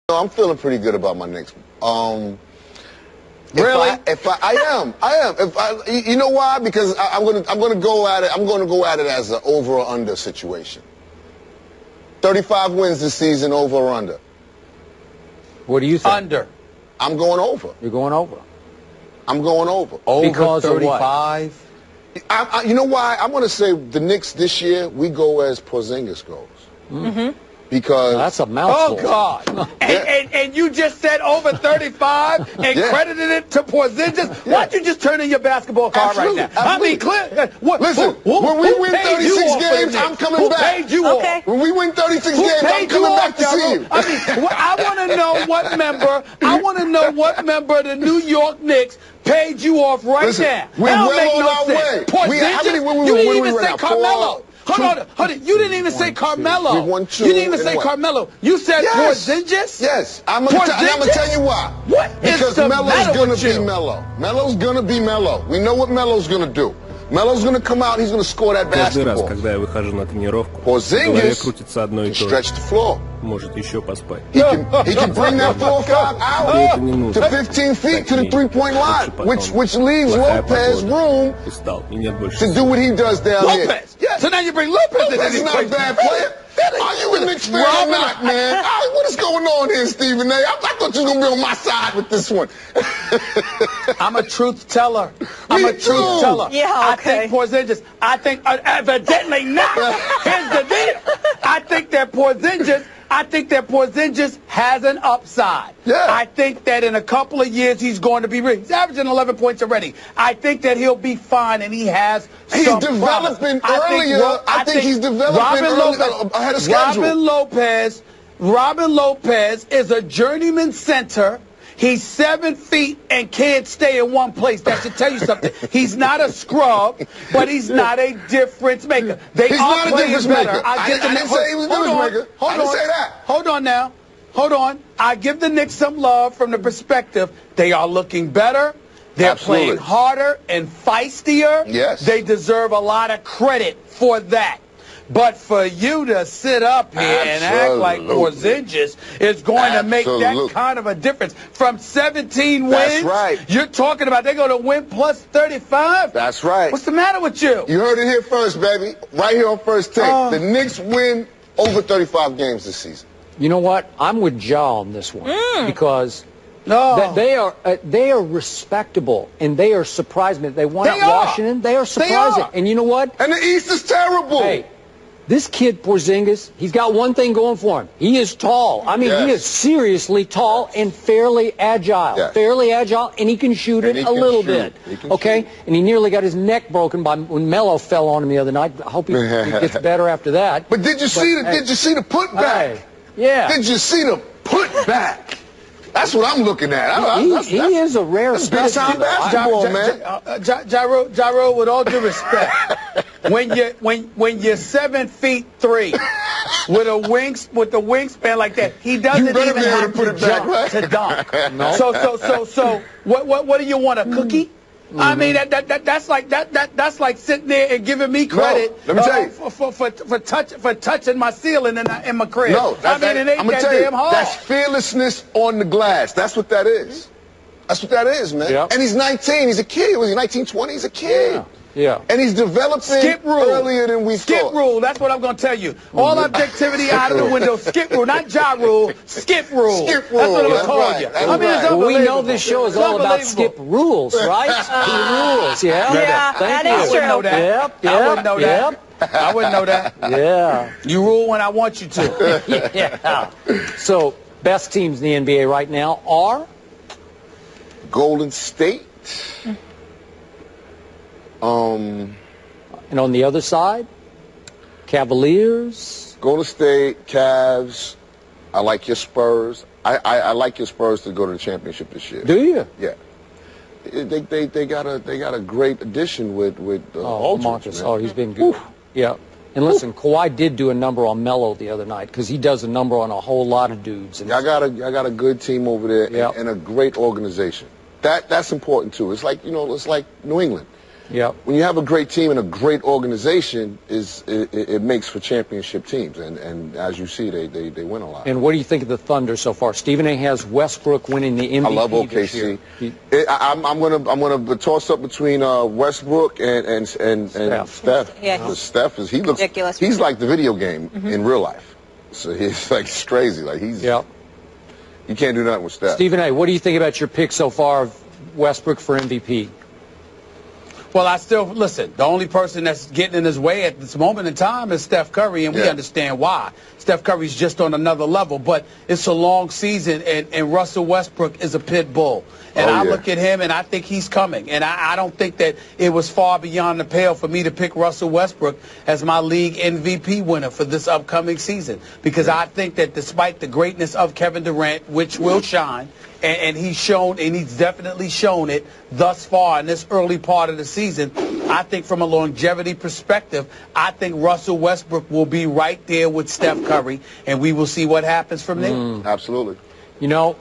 No, I'm feeling pretty good about my Knicks. Really? I am. You know why? Because I'm gonna go at it. I'm gonna go at it as an over or under situation. 35 wins this season, over or under. What do you think? Under. I'm going over. You're going over. I'm going over. Over Because of what? 35? You know why? I'm gonna say the Knicks this year. We go as Porzingis goes. Mm-hmm. Because that's a mouthful. Oh, God. and you just said over 35 and credited it to Porzingis? Why don't you just turn in your basketball card right now? I mean, clear. Listen, when we win 36 games, I'm coming back. Who paid you off? When we win 36 games, I'm coming back to see you. I mean, I want to know what member of the New York Knicks paid you off right now. We're well on our way. Porzingis? You didn't even say Carmelo. Hold on. You didn't even say Carmelo. We won two. You didn't even say Carmelo. You said Porzingis? Yes. I'm going to tell you why. Because Melo's going to be Melo. Melo's going to be Melo. We know what Melo's going to do. Melo's going to come out, he's going to score that basketball. Каждый раз, когда я выхожу на тренировку, в голове крутится одно и то же. Stretch the floor. Может еще поспать. He can bring that 4-5 out to 15 feet to the three-point line, which leaves Lopez room to do what he does down here. Lopez? Yes. So now you bring Lopez in. He's not a bad player. Are you an Knicks fan or not, man? What is going on here, Stephen A? I thought you were going to be on my side with this one. I'm a truth teller. Yeah, okay. I think Porzingis. Evidently not. Here's the deal. I think that Porzingis has an upside. Yeah. I think that in a couple of years he's going to be rich. He's averaging 11 points already. I think that he'll be fine, and he has some developing earlier. I think he's developing ahead of schedule. Robin Lopez is a journeyman center. He's 7 feet and can't stay in one place. That should tell you something. He's not a scrub, but he's not a difference maker. He's not a difference maker. I didn't say he was a difference maker. I didn't say that. Hold on now. Hold on. I give the Knicks some love from the perspective they are looking better. They're playing harder and feistier. Yes. They deserve a lot of credit for that. But for you to sit up here and act like Porzingis is going to make that kind of a difference. From 17 wins, that's right. You're talking about they're going to win plus 35? That's right. What's the matter with you? You heard it here first, baby. Right here on First Take. The Knicks win over 35 games this season. You know what? I'm with Ja on this one because they are respectable and they are surprising. They won at Washington. They are surprising. And you know what? And the East is terrible. Hey, this kid Porzingis, he's got one thing going for him. He is tall. I mean, he is seriously tall and fairly agile. Fairly agile, and he can shoot it a little bit. Okay? And he nearly got his neck broken when Melo fell on him the other night. I hope he gets better after that. But did you see the putback? Yeah. Did you see the putback? That's what I'm looking at. He is a rare specimen. Basketball, man. Gyro, with all due respect, when you're 7 feet 3 with the wingspan like that, he doesn't even have to jump to dunk. No. So what do you want, a cookie? I mean that's like sitting there and giving me credit for touching my ceiling in my crib. No, I mean it ain't that damn hard. That's fearlessness on the glass. That's what that is. That's what that is, man. Yep. And he's 19. He's a kid. Was he 19, 20? He's a kid. Yeah. And he's developing earlier than we thought. Skip rule. That's what I'm going to tell you. All objectivity out of the window. Skip rule. Not Ja rule. Skip rule. Skip rule. That's what I'm going to call you. I mean, it's unbelievable. We know this show is all about skip rules, right? Rules. Yeah. That is true. I wouldn't know that. I wouldn't know that. I wouldn't know that. Yeah. You rule when I want you to. Yeah. So, best teams in the NBA right now are? Golden State. And on the other side, Cavaliers. Golden State, Cavs. I like your Spurs. I like your Spurs to go to the championship this year. Do you? Yeah. They got a great addition with Marcus. Oh, he's been good. Oof. Yeah. And listen, Kawhi did do a number on Melo the other night because he does a number on a whole lot of dudes. And I got a good team over there and a great organization. That's important too. It's like New England. Yep. When you have a great team and a great organization, it makes for championship teams. And as you see, they win a lot. And what do you think of the Thunder so far? Stephen A. has Westbrook winning the MVP. I love OKC. I'm gonna toss up between Westbrook and Steph. Yeah, Steph he looks ridiculous. He's like the video game in real life. So he's like crazy. Like you can't do nothing with Steph. Stephen A., what do you think about your pick so far of Westbrook for MVP? Well, I still, listen, the only person that's getting in his way at this moment in time is Steph Curry, and we understand why. Steph Curry's just on another level, but it's a long season, and Russell Westbrook is a pit bull. And I look at him, and I think he's coming. And I don't think that it was far beyond the pale for me to pick Russell Westbrook as my league MVP winner for this upcoming season, because I think that despite the greatness of Kevin Durant, which will shine, and he's shown, and he's definitely shown it thus far in this early part of the season, I think from a longevity perspective, I think Russell Westbrook will be right there with Steph Curry, and we will see what happens from there. Absolutely. You know,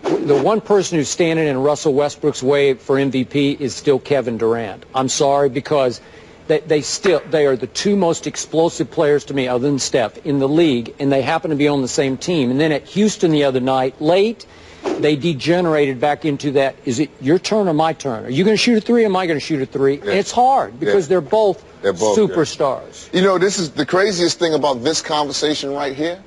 the one person who's standing in Russell Westbrook's way for MVP is still Kevin Durant. I'm sorry, because they are the two most explosive players to me, other than Steph, in the league, and they happen to be on the same team. And then at Houston the other night, late, they degenerated back into that, is it your turn or my turn? Are you going to shoot a three or am I going to shoot a three? And it's hard because they're both superstars. You know, this is the craziest thing about this conversation right here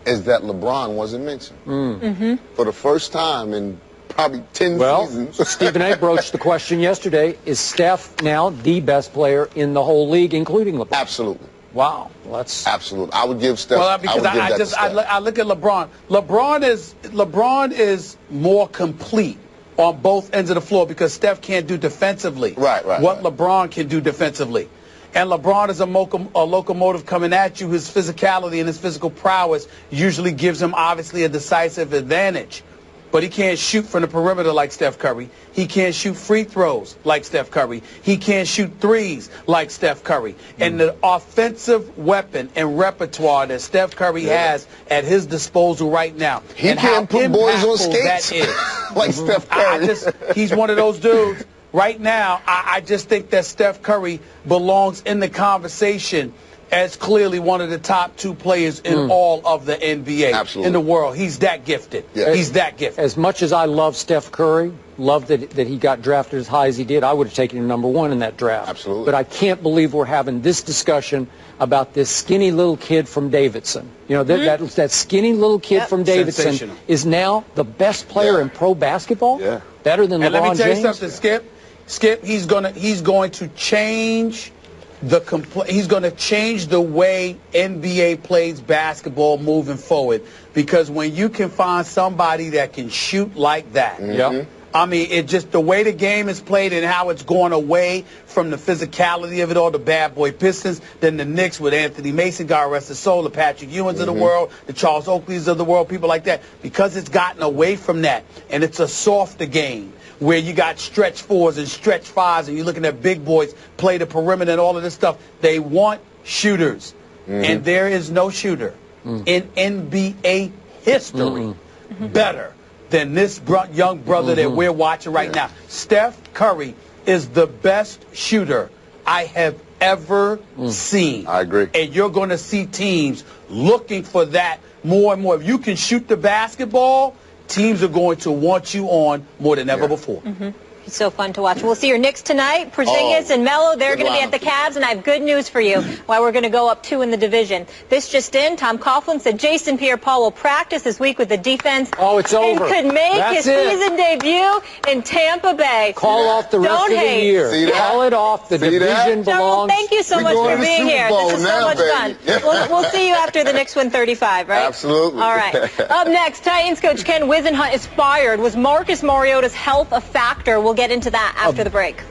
is that LeBron wasn't mentioned. For the first time in probably 10 seasons. Stephen A. broached the question yesterday, is Steph now the best player in the whole league, including LeBron? Absolutely. Wow, that's absolutely. I would give Steph. Well, because I look at LeBron. LeBron is more complete on both ends of the floor because Steph can't do defensively. What LeBron can do defensively. And LeBron is a locomotive coming at you. His physicality and his physical prowess usually gives him, obviously, a decisive advantage. But he can't shoot from the perimeter like Steph Curry. He can't shoot free throws like Steph Curry. He can't shoot threes like Steph Curry. And the offensive weapon and repertoire that Steph Curry has at his disposal right now. He can't put boys on skates like Steph Curry. He's one of those dudes. Right now, I just think that Steph Curry belongs in the conversation as clearly one of the top two players in all of the NBA, in the world. He's that gifted. He's that gifted. As much as I love Steph Curry, love that he got drafted as high as he did, I would have taken him #1 in that draft. Absolutely. But I can't believe we're having this discussion about this skinny little kid from Davidson. You know, that skinny little kid from Davidson is now the best player in pro basketball? Better than LeBron James? And let me tell you something, Skip, he's going to change he's going to change the way NBA plays basketball moving forward, because when you can find somebody that can shoot like that, I mean, it just the way the game is played and how it's going away from the physicality of it all, the bad boy Pistons, then the Knicks with Anthony Mason, God rest his soul, the Patrick Ewings of the world, the Charles Oakleys of the world, people like that, because it's gotten away from that, and it's a softer game where you got stretch fours and stretch fives, and you're looking at big boys play the perimeter and all of this stuff. They want shooters, and there is no shooter in NBA history better than this young brother that we're watching right now. Steph Curry is the best shooter I have ever seen. I agree. And you're going to see teams looking for that more and more. If you can shoot the basketball, teams are going to want you on more than ever before. It's so fun to watch. We'll see your Knicks tonight. Porzingis and Melo, they're going to be at the Cavs, and I have good news for you why we're going to go up 2 in the division. This just in, Tom Coughlin said Jason Pierre-Paul will practice this week with the defense. Oh, it's over. And could make his season debut in Tampa Bay. Call off the rest of the year. Call it off. The division belongs. Thank you so much for being here. This is so much fun. We'll see you after the Knicks win 35, right? Absolutely. All right. Up next, Titans coach Ken Wisenhunt is fired. Was Marcus Mariota's health a factor? We'll get into that after the break.